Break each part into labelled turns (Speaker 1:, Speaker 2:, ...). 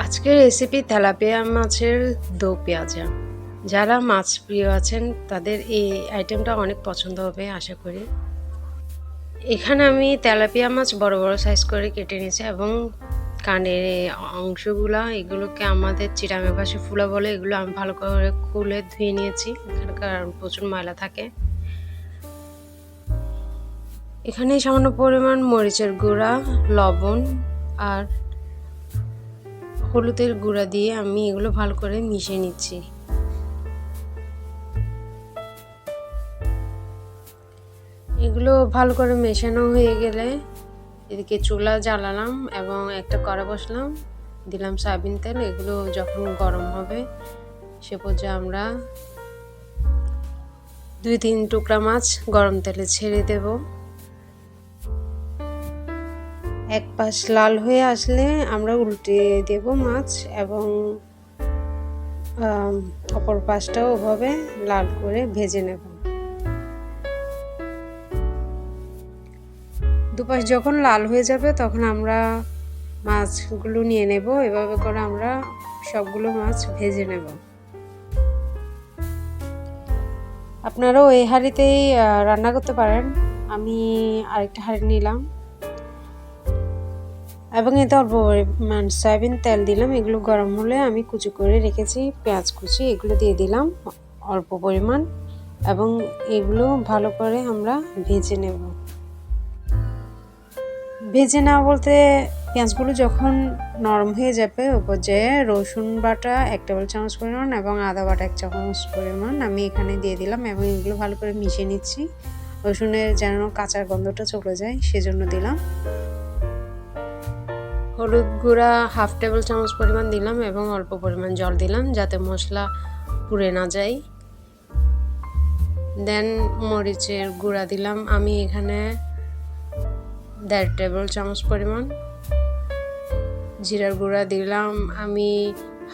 Speaker 1: আজকের recipe tilapia মাছের দো পেঁয়াজা। যারা মাছ প্রিয় আছেন তাদের এই আইটেমটা অনেক পছন্দ হবে আশা করি। এখানে আমি তেলাপিয়া মাছ বড় বড় সাইজ করে কেটে নিয়েছি এবং কানের অংশগুলা এগুলোকে আমাদের চিটাঙের পাশে ফুলা বলে, এগুলো আমি ভালো করে খুলে ধুয়ে নিয়েছি। এখানকার প্রচুর ময়লা থাকে। এখানে সামান্য পরিমাণ মরিচের গুঁড়া, লবণ আর হলুদের গুঁড়া দিয়ে আমি এগুলো ভালো করে মিশিয়ে নিচ্ছি। এগুলো ভালো করে মেশানো হয়ে গেলে এদিকে চুলা জ্বালালাম এবং একটা কড়া বসলাম, দিলাম সয়াবিন তেল। এগুলো যখন গরম হবে সে পর্যায়ে আমরা 2-3 টুকরা মাছ গরম তেলে ছেড়ে দেব। এক পাশ লাল হয়ে আসলে আমরা উল্টে দেব মাছ এবং অপর পাশটাও ওভাবে লাল করে ভেজে নেব। দুপাশ যখন লাল হয়ে যাবে তখন আমরা মাছগুলো নিয়ে নেব। এভাবে করে আমরা সবগুলো মাছ ভেজে নেব। আপনারাও এই হাঁড়িতেই রান্না করতে পারেন। আমি আরেকটা হাঁড়ি নিলাম এবং এতে অল্প পরিমাণ সয়াবিন তেল দিলাম। এগুলো গরম হলে আমি কুচি করে রেখেছি পেঁয়াজ কুচি, এগুলো দিয়ে দিলাম অল্প পরিমাণ এবং এগুলো ভালো করে আমরা ভেজে নেব। ভেজে নেওয়া বলতে পেঁয়াজগুলো যখন নরম হয়ে যাবে ওই পর্যায়ে রসুন বাটা 1 টেবিল চামচ পরিমাণ এবং আদা বাটা 1 চামচ পরিমাণ আমি এখানে দিয়ে দিলাম এবং এগুলো ভালো করে মিশিয়ে নিচ্ছি। রসুনের যেন কাঁচা গন্ধটা চলে যায় সেজন্য দিলাম। হলুদ গুঁড়া 1/2 টেবিল চামচ পরিমাণ দিলাম এবং অল্প পরিমাণ জল দিলাম যাতে মশলা পুড়ে না যায়। দেন মরিচের গুঁড়া দিলাম আমি এখানে 1.5 টেবিল চামচ পরিমাণ। জিরার গুঁড়া দিলাম আমি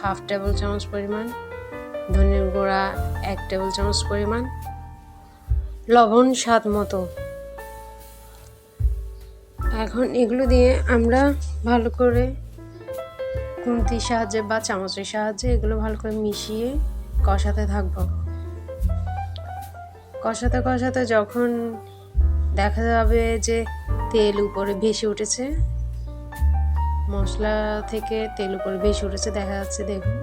Speaker 1: 1/2 টেবিল চামচ পরিমাণ। ধনিয়ার গুঁড়া 1 টেবিল চামচ পরিমাণ। লবণ স্বাদ মতো। এখন এগুলো দিয়ে আমরা ভালো করে খুন্তির সাহায্যে বা চামচের সাহায্যে এগুলো ভালো করে মিশিয়ে কষাতে থাকবো। কষাতে কষাতে যখন দেখা যাবে যে তেল উপরে ভেসে উঠেছে, মশলা থেকে তেল উপরে ভেসে উঠেছে দেখা যাচ্ছে, দেখুন।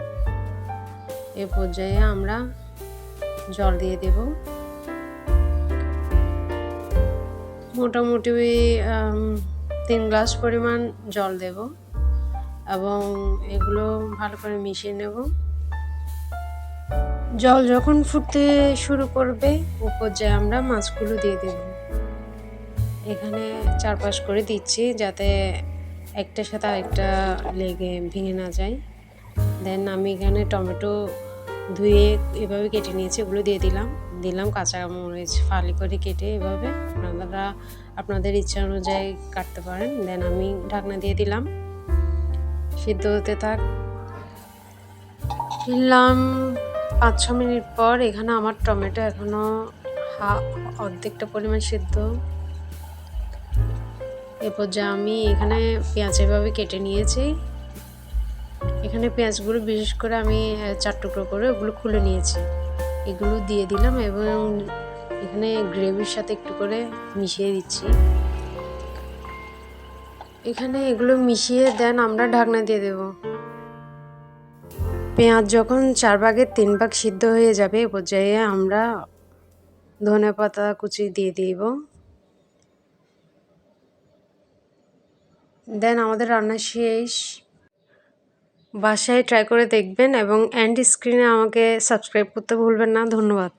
Speaker 1: এ পর্যায়ে আমরা জল দিয়ে দেব। মোটামুটি 3 গ্লাস পরিমাণ জল দেব এবং এগুলো ভালো করে মিশিয়ে নেব। জল যখন ফুটতে শুরু করবে ও পর্যায়ে আমরা মাছগুলো দিয়ে দেব। এখানে 4-5 করে দিচ্ছি যাতে একটার সাথে আরেকটা লেগে ভেঙে না যায়। দেন আমি এখানে টমেটো ধুয়ে এভাবে কেটে নিয়েছি, এগুলো দিয়ে দিলাম কাঁচামরিচ ফালি করে কেটে, এভাবে আপনারা আপনাদের ইচ্ছা অনুযায়ী কাটতে পারেন। দেন আমি ঢাকনা দিয়ে দিলাম, সিদ্ধ হতে থাক। দিলাম 5-6 মিনিট পর এখানে আমার টমেটো এখনো অর্ধেকটা পরিমাণ সিদ্ধ। এ পর্যায়ে আমি এখানে পেঁয়াজ এভাবে কেটে নিয়েছি। এখানে পেঁয়াজগুলো বিশেষ করে আমি 4 টুকরো করে ওগুলো খুলে নিয়েছি, এগুলো দিয়ে দিলাম এবং এখানে গ্রেভির সাথে একটু করে মিশিয়ে দিচ্ছি। এখানে এগুলো মিশিয়ে দেন আমরা ঢাকনা দিয়ে দেব। পেঁয়াজ যখন 4 ভাগের 3 ভাগ সিদ্ধ হয়ে যাবে এ পর্যায়ে আমরা ধনেপাতা কুচি দিয়ে দিব। দেন আমাদের রান্না শেষ। বাসায় ট্রাই করে দেখবেন এবং এন্ড স্ক্রিনে আমাকে সাবস্ক্রাইব করতে ভুলবেন না। ধন্যবাদ।